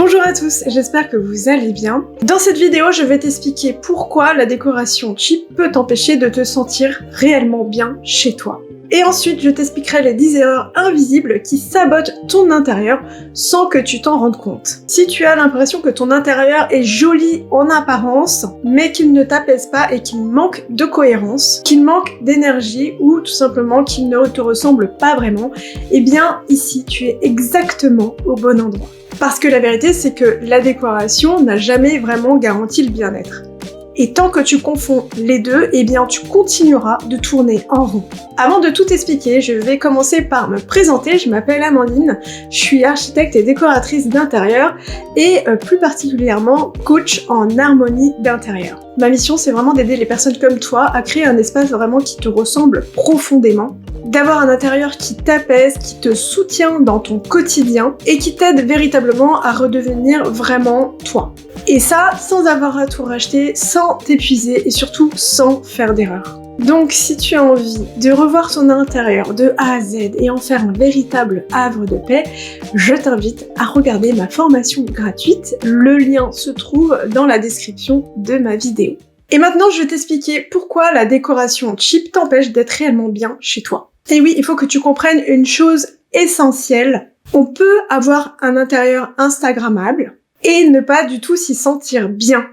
Bonjour à tous, j'espère que vous allez bien. Dans cette vidéo, je vais t'expliquer pourquoi la décoration cheap peut t'empêcher de te sentir réellement bien chez toi. Et ensuite, je t'expliquerai les 10 erreurs invisibles qui sabotent ton intérieur sans que tu t'en rendes compte. Si tu as l'impression que ton intérieur est joli en apparence, mais qu'il ne t'apaise pas et qu'il manque de cohérence, qu'il manque d'énergie ou tout simplement qu'il ne te ressemble pas vraiment, eh bien ici, tu es exactement au bon endroit. Parce que la vérité, c'est que la décoration n'a jamais vraiment garanti le bien-être. Et tant que tu confonds les deux, eh bien tu continueras de tourner en rond. Avant de tout expliquer, je vais commencer par me présenter. Je m'appelle Amandine, je suis architecte et décoratrice d'intérieur et plus particulièrement coach en harmonie d'intérieur. Ma mission, c'est vraiment d'aider les personnes comme toi à créer un espace vraiment qui te ressemble profondément, d'avoir un intérieur qui t'apaise, qui te soutient dans ton quotidien et qui t'aide véritablement à redevenir vraiment toi. Et ça, sans avoir à tout racheter, sans t'épuiser et surtout sans faire d'erreur. Donc si tu as envie de revoir ton intérieur de A à Z et en faire un véritable havre de paix, je t'invite à regarder ma formation gratuite. Le lien se trouve dans la description de ma vidéo. Et maintenant, je vais t'expliquer pourquoi la décoration cheap t'empêche d'être réellement bien chez toi. Et oui, il faut que tu comprennes une chose essentielle. On peut avoir un intérieur instagrammable et ne pas du tout s'y sentir bien.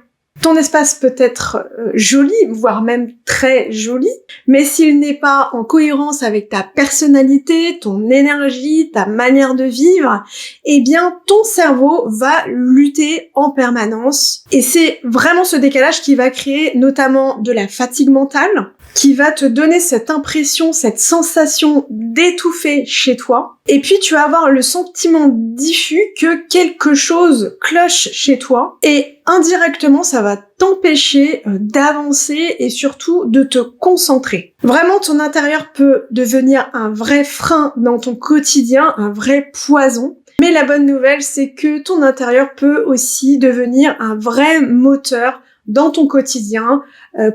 Ton espace peut être joli, voire même très joli, mais s'il n'est pas en cohérence avec ta personnalité, ton énergie, ta manière de vivre, eh bien ton cerveau va lutter en permanence. Et c'est vraiment ce décalage qui va créer notamment de la fatigue mentale, qui va te donner cette impression, cette sensation d'étouffer chez toi. Et puis tu vas avoir le sentiment diffus que quelque chose cloche chez toi et indirectement ça va t'empêcher d'avancer et surtout de te concentrer. Vraiment, ton intérieur peut devenir un vrai frein dans ton quotidien, un vrai poison. Mais la bonne nouvelle, c'est que ton intérieur peut aussi devenir un vrai moteur dans ton quotidien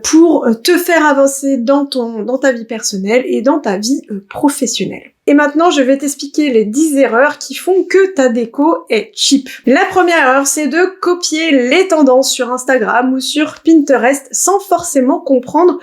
pour te faire avancer dans ta vie personnelle et dans ta vie professionnelle. Et maintenant, je vais t'expliquer les 10 erreurs qui font que ta déco est cheap. La première erreur, c'est de copier les tendances sur Instagram ou sur Pinterest sans forcément comprendre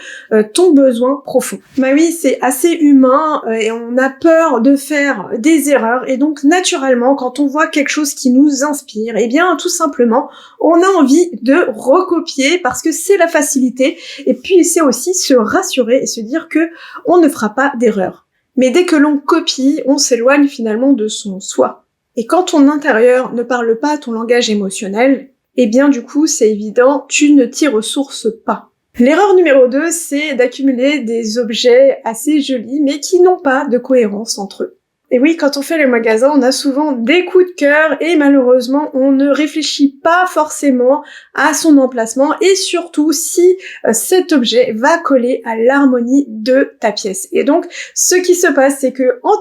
ton besoin profond. Bah oui, c'est assez humain et on a peur de faire des erreurs et donc naturellement, quand on voit quelque chose qui nous inspire, eh bien tout simplement, on a envie de recopier parce que c'est la facilité et puis c'est aussi se rassurer et se dire que on ne fera pas d'erreur. Mais dès que l'on copie, on s'éloigne finalement de son soi. Et quand ton intérieur ne parle pas ton langage émotionnel, eh bien du coup, c'est évident, tu ne t'y ressources pas. L'erreur numéro 2, c'est d'accumuler des objets assez jolis, mais qui n'ont pas de cohérence entre eux. Et oui, quand on fait les magasins, on a souvent des coups de cœur et malheureusement, on ne réfléchit pas forcément à son emplacement et surtout si cet objet va coller à l'harmonie de ta pièce. Et donc, ce qui se passe, c'est que en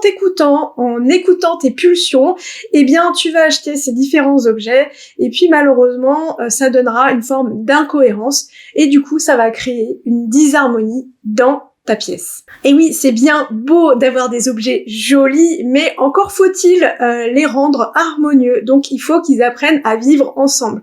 écoutant tes pulsions, eh bien, tu vas acheter ces différents objets et puis malheureusement, ça donnera une forme d'incohérence et du coup, ça va créer une disharmonie dans ta pièce. Et oui, c'est bien beau d'avoir des objets jolis, mais encore faut-il les rendre harmonieux. Donc il faut qu'ils apprennent à vivre ensemble.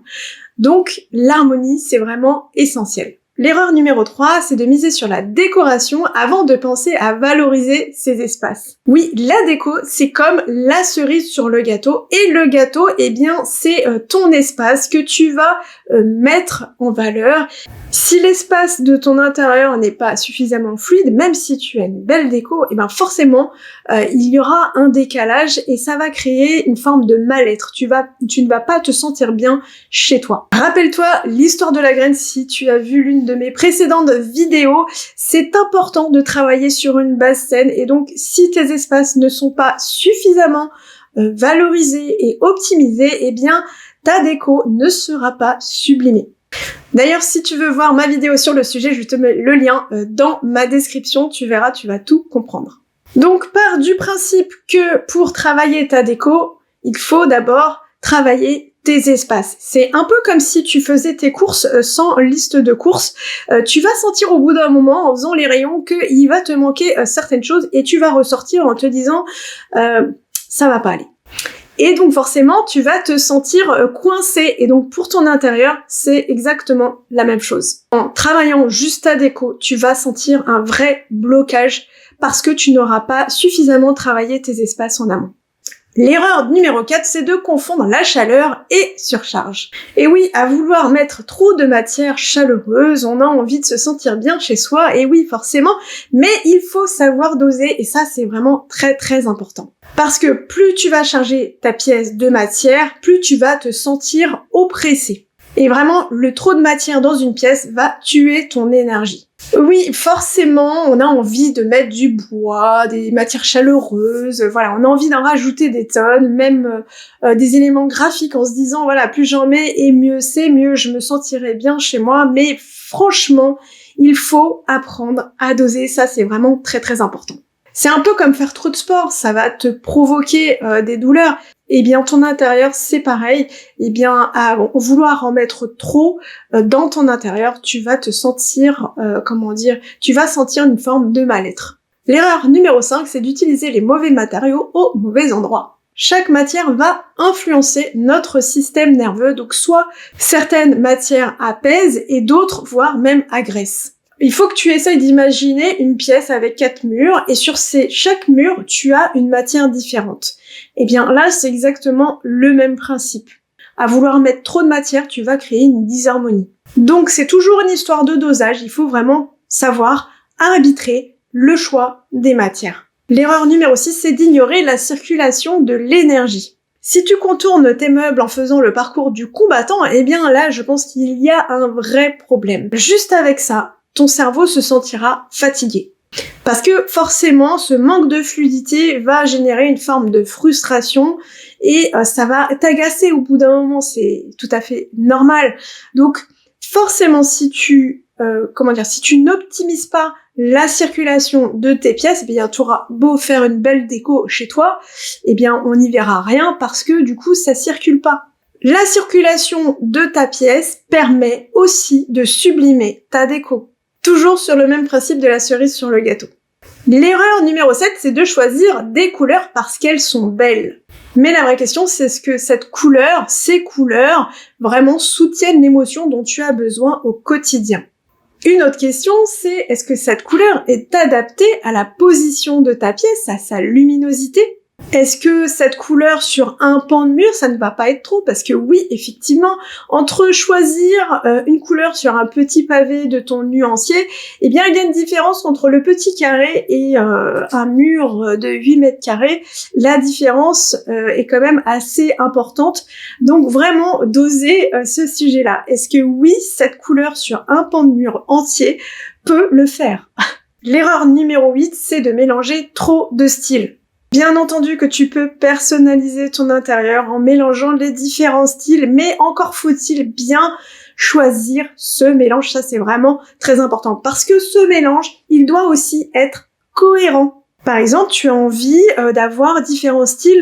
Donc l'harmonie, c'est vraiment essentiel. L'erreur numéro 3, c'est de miser sur la décoration avant de penser à valoriser ces espaces. Oui, la déco, c'est comme la cerise sur le gâteau. Et le gâteau, eh bien, c'est ton espace que tu vas mettre en valeur. Si l'espace de ton intérieur n'est pas suffisamment fluide, même si tu as une belle déco, eh ben forcément, il y aura un décalage et ça va créer une forme de mal-être. Tu ne vas pas te sentir bien chez toi. Rappelle-toi l'histoire de la graine si tu as vu l'une de mes précédentes vidéos. C'est important de travailler sur une base saine et donc si tes espaces ne sont pas suffisamment valorisés et optimisés, eh bien ta déco ne sera pas sublimée. D'ailleurs, si tu veux voir ma vidéo sur le sujet, je te mets le lien dans ma description, tu verras, tu vas tout comprendre. Donc, pars du principe que pour travailler ta déco, il faut d'abord travailler tes espaces. C'est un peu comme si tu faisais tes courses sans liste de courses. Tu vas sentir au bout d'un moment, en faisant les rayons, qu'il va te manquer certaines choses et tu vas ressortir en te disant ça va pas aller. Et donc forcément, tu vas te sentir coincé. Et donc pour ton intérieur, c'est exactement la même chose. En travaillant juste ta déco, tu vas sentir un vrai blocage parce que tu n'auras pas suffisamment travaillé tes espaces en amont. L'erreur numéro 4, c'est de confondre la chaleur et surcharge. Et oui, à vouloir mettre trop de matière chaleureuse, on a envie de se sentir bien chez soi, et oui, forcément, mais il faut savoir doser, et ça, c'est vraiment très très important. Parce que plus tu vas charger ta pièce de matière, plus tu vas te sentir oppressé. Et vraiment, le trop de matière dans une pièce va tuer ton énergie. Oui, forcément, on a envie de mettre du bois, des matières chaleureuses, voilà, on a envie d'en rajouter des tonnes, même des éléments graphiques en se disant, voilà, plus j'en mets et mieux c'est, mieux je me sentirai bien chez moi, mais franchement, il faut apprendre à doser, ça c'est vraiment très très important. C'est un peu comme faire trop de sport, ça va te provoquer des douleurs. Eh bien, ton intérieur, c'est pareil. Eh bien, à vouloir en mettre trop dans ton intérieur, tu vas te sentir, tu vas sentir une forme de mal-être. L'erreur numéro 5, c'est d'utiliser les mauvais matériaux au mauvais endroit. Chaque matière va influencer notre système nerveux, donc soit certaines matières apaisent et d'autres, voire même agressent. Il faut que tu essayes d'imaginer une pièce avec 4 murs et sur chaque mur, tu as une matière différente. Et bien là, c'est exactement le même principe. À vouloir mettre trop de matière, tu vas créer une disharmonie. Donc c'est toujours une histoire de dosage, il faut vraiment savoir arbitrer le choix des matières. L'erreur numéro 6, c'est d'ignorer la circulation de l'énergie. Si tu contournes tes meubles en faisant le parcours du combattant, eh bien là, je pense qu'il y a un vrai problème. Juste avec ça, ton cerveau se sentira fatigué. Parce que forcément, ce manque de fluidité va générer une forme de frustration et ça va t'agacer au bout d'un moment, c'est tout à fait normal. Donc forcément, si tu n'optimises pas la circulation de tes pièces, eh bien tu auras beau faire une belle déco chez toi, eh bien on n'y verra rien parce que du coup ça circule pas. La circulation de ta pièce permet aussi de sublimer ta déco. Toujours sur le même principe de la cerise sur le gâteau. L'erreur numéro 7, c'est de choisir des couleurs parce qu'elles sont belles. Mais la vraie question, c'est est-ce que ces couleurs, vraiment soutiennent l'émotion dont tu as besoin au quotidien. Une autre question, c'est est-ce que cette couleur est adaptée à la position de ta pièce, à sa luminosité ? Est-ce que cette couleur sur un pan de mur, ça ne va pas être trop? Parce que oui, effectivement, entre choisir une couleur sur un petit pavé de ton nuancier, eh bien, il y a une différence entre le petit carré et un mur de 8 mètres carrés. La différence est quand même assez importante. Donc, vraiment, doser ce sujet-là. Est-ce que oui, cette couleur sur un pan de mur entier peut le faire? L'erreur numéro 8, c'est de mélanger trop de styles. Bien entendu que tu peux personnaliser ton intérieur en mélangeant les différents styles, mais encore faut-il bien choisir ce mélange, ça c'est vraiment très important, parce que ce mélange, il doit aussi être cohérent. Par exemple, tu as envie d'avoir différents styles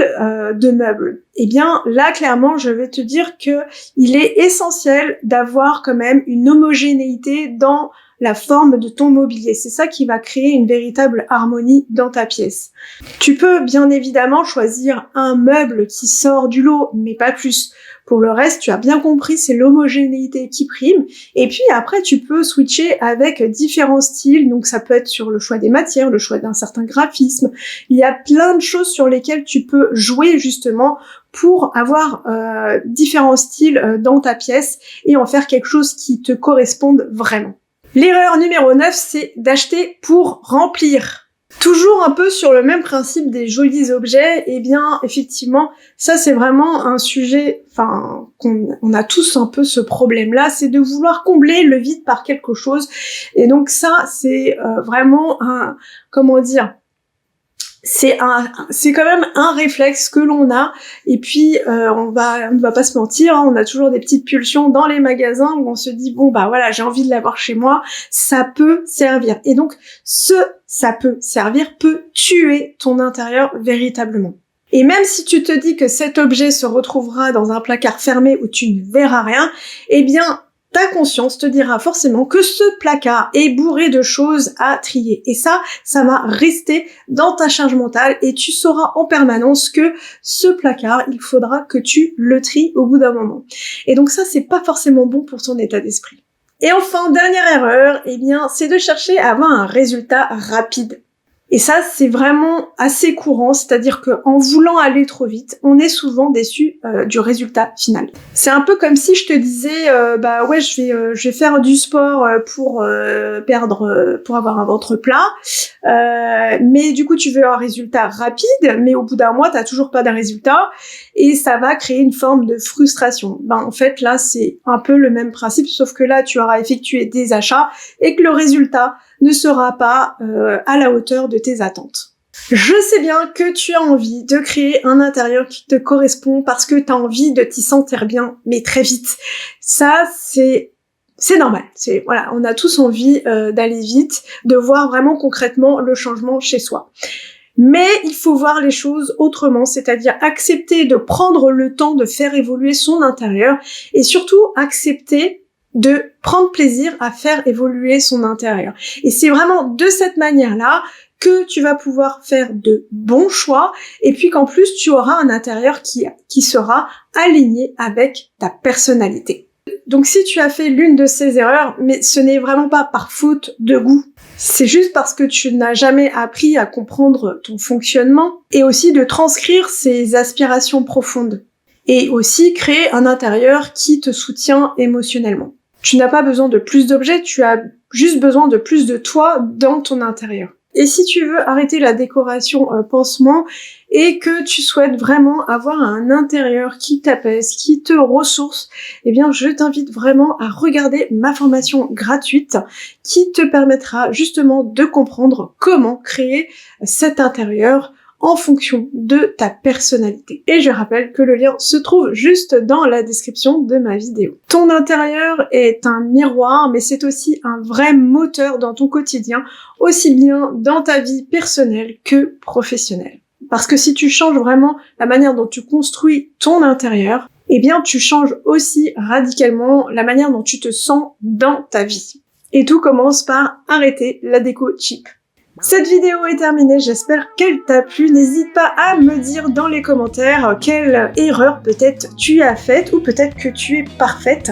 de meubles. Eh bien, là, clairement, je vais te dire que il est essentiel d'avoir quand même une homogénéité dans la forme de ton mobilier. C'est ça qui va créer une véritable harmonie dans ta pièce. Tu peux bien évidemment choisir un meuble qui sort du lot, mais pas plus. Pour le reste, tu as bien compris, c'est l'homogénéité qui prime. Et puis après, tu peux switcher avec différents styles. Donc ça peut être sur le choix des matières, le choix d'un certain graphisme. Il y a plein de choses sur lesquelles tu peux jouer justement pour avoir différents styles dans ta pièce et en faire quelque chose qui te corresponde vraiment. L'erreur numéro 9, c'est d'acheter pour remplir. Toujours un peu sur le même principe des jolis objets, eh bien, effectivement, ça c'est vraiment un sujet, on a tous un peu ce problème-là, c'est de vouloir combler le vide par quelque chose. Et donc ça, c'est vraiment c'est quand même un réflexe que l'on a, et puis on ne va pas se mentir, on a toujours des petites pulsions dans les magasins où on se dit bon bah voilà, j'ai envie de l'avoir chez moi, ça peut servir. Et donc ça peut servir peut tuer ton intérieur véritablement. Et même si tu te dis que cet objet se retrouvera dans un placard fermé où tu ne verras rien, eh bien ta conscience te dira forcément que ce placard est bourré de choses à trier. Et ça va rester dans ta charge mentale et tu sauras en permanence que ce placard, il faudra que tu le tries au bout d'un moment. Et donc ça, c'est pas forcément bon pour ton état d'esprit. Et enfin, dernière erreur, eh bien, c'est de chercher à avoir un résultat rapide. Et ça, c'est vraiment assez courant, c'est-à-dire qu'en voulant aller trop vite, on est souvent déçu du résultat final. C'est un peu comme si je te disais, ouais, je vais faire du sport pour pour avoir un ventre plat, mais du coup, tu veux un résultat rapide, mais au bout d'un mois, t'as toujours pas de résultat, et ça va créer une forme de frustration. En fait, là, c'est un peu le même principe, sauf que là, tu auras effectué des achats, et que le résultat ne sera pas à la hauteur de tes attentes. Je sais bien que tu as envie de créer un intérieur qui te correspond parce que tu as envie de t'y sentir bien, mais très vite. Ça, c'est normal. Voilà, on a tous envie d'aller vite, de voir vraiment concrètement le changement chez soi. Mais il faut voir les choses autrement, c'est-à-dire accepter de prendre le temps de faire évoluer son intérieur et surtout accepter de prendre plaisir à faire évoluer son intérieur. Et c'est vraiment de cette manière-là que tu vas pouvoir faire de bons choix et puis qu'en plus tu auras un intérieur qui sera aligné avec ta personnalité. Donc si tu as fait l'une de ces erreurs, mais ce n'est vraiment pas par faute de goût, c'est juste parce que tu n'as jamais appris à comprendre ton fonctionnement et aussi de transcrire ces aspirations profondes et aussi créer un intérieur qui te soutient émotionnellement. Tu n'as pas besoin de plus d'objets, tu as juste besoin de plus de toi dans ton intérieur. Et si tu veux arrêter la décoration pansement et que tu souhaites vraiment avoir un intérieur qui t'apaise, qui te ressource, eh bien je t'invite vraiment à regarder ma formation gratuite qui te permettra justement de comprendre comment créer cet intérieur en fonction de ta personnalité. Et je rappelle que le lien se trouve juste dans la description de ma vidéo. Ton intérieur est un miroir, mais c'est aussi un vrai moteur dans ton quotidien, aussi bien dans ta vie personnelle que professionnelle. Parce que si tu changes vraiment la manière dont tu construis ton intérieur, eh bien tu changes aussi radicalement la manière dont tu te sens dans ta vie. Et tout commence par arrêter la déco cheap. Cette vidéo est terminée, j'espère qu'elle t'a plu. N'hésite pas à me dire dans les commentaires quelle erreur peut-être tu as faite ou peut-être que tu es parfaite.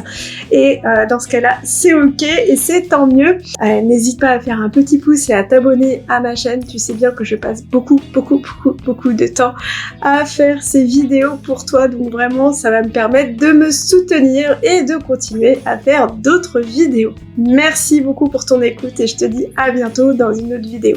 Et dans ce cas-là, c'est ok et c'est tant mieux. N'hésite pas à faire un petit pouce et à t'abonner à ma chaîne. Tu sais bien que je passe beaucoup de temps à faire ces vidéos pour toi. Donc vraiment, ça va me permettre de me soutenir et de continuer à faire d'autres vidéos. Merci beaucoup pour ton écoute et je te dis à bientôt dans une autre vidéo.